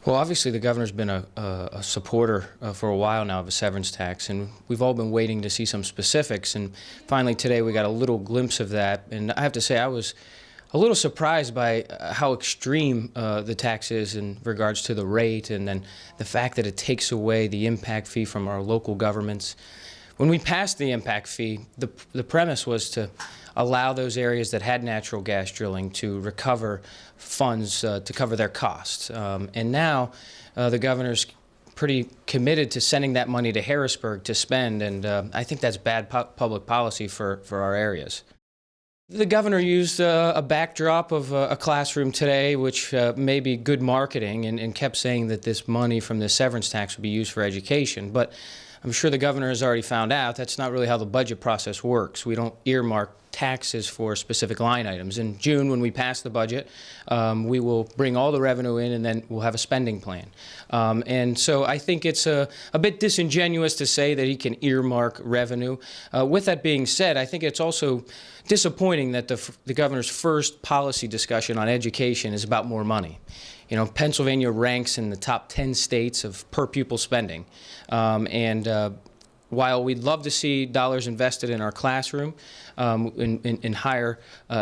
Well, obviously, the governor's been a supporter for a while now of a severance tax, and we've all been waiting to see some specifics. And finally, today, we got a little glimpse of that. And I have to say, I was a little surprised by how extreme the tax is in regards to the rate, and then the fact that it takes away the impact fee from our local governments. When we passed the impact fee, the premise was to allow those areas that had natural gas drilling to recover funds to cover their costs. And now the governor's pretty committed to sending that money to Harrisburg to spend, and I think that's bad public policy for our areas. The governor used a backdrop of a classroom today, which may be good marketing, and kept saying that this money from the severance tax would be used for education. But I'm sure the governor has already found out that's not really how the budget process works. We don't earmark taxes for specific line items. In June, when we pass the budget, we will bring all the revenue in, and then we'll have a spending plan. And so I think it's a bit disingenuous to say that he can earmark revenue. With that being said, I think it's also disappointing that the governor's first policy discussion on education is about more money. You know, Pennsylvania ranks in the top 10 states of per pupil spending. While we'd love to see dollars invested in our classroom, in higher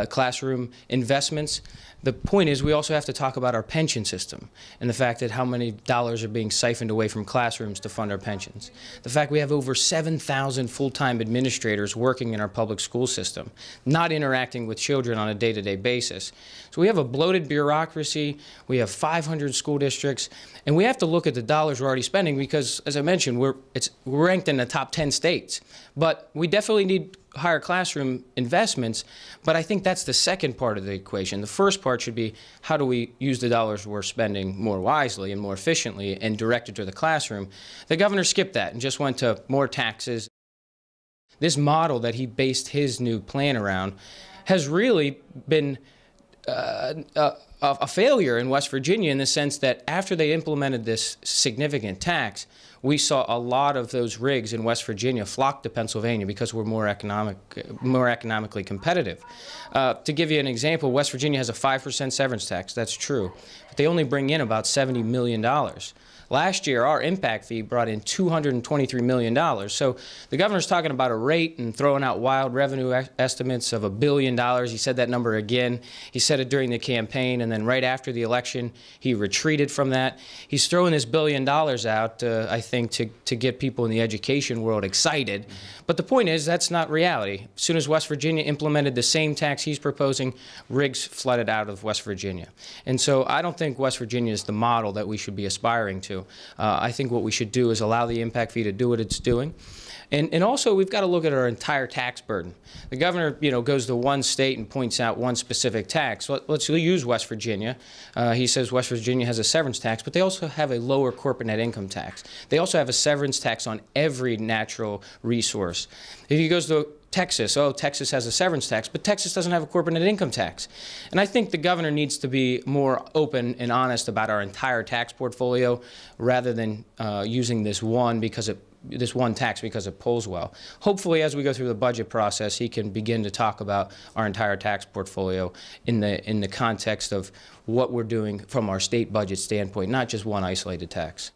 classroom investments, the point is we also have to talk about our pension system and the fact that how many dollars are being siphoned away from classrooms to fund our pensions. The fact we have over 7,000 full-time administrators working in our public school system, not interacting with children on a day-to-day basis. So we have a bloated bureaucracy, we have 500 school districts, and we have to look at the dollars we're already spending because, as I mentioned, we're ranked in the top 10 states. But we definitely need higher classroom investments, but I think that's the second part of the equation. The first part should be how do we use the dollars we're spending more wisely and more efficiently and directed to the classroom. The governor skipped that and just went to more taxes. This model that he based his new plan around has really been a failure in West Virginia in the sense that after they implemented this significant tax, we saw a lot of those rigs in West Virginia flock to Pennsylvania because we're more economically competitive. To give you an example, West Virginia has a 5% severance tax. That's true. But they only bring in about $70 million. Last year, our impact fee brought in $223 million. So the governor's talking about a rate and throwing out wild revenue estimates of $1 billion. He said that number again. He said it during the campaign, and then right after the election, he retreated from that. He's throwing this $1 billion out, I think, to get people in the education world excited. But the point is, that's not reality. As soon as West Virginia implemented the same tax he's proposing, rigs flooded out of West Virginia. And so I don't think West Virginia is the model that we should be aspiring to. I think what we should do is allow the impact fee to do what it's doing. And also, we've got to look at our entire tax burden. The governor, goes to one state and points out one specific tax. Let's use West Virginia. He says West Virginia has a severance tax, but they also have a lower corporate net income tax. They also have a severance tax on every natural resource. If he goes to Texas, Texas has a severance tax, but Texas doesn't have a corporate net income tax. And I think the governor needs to be more open and honest about our entire tax portfolio rather than using this one tax because it pulls well. Hopefully, as we go through the budget process, he can begin to talk about our entire tax portfolio in the context of what we're doing from our state budget standpoint, not just one isolated tax.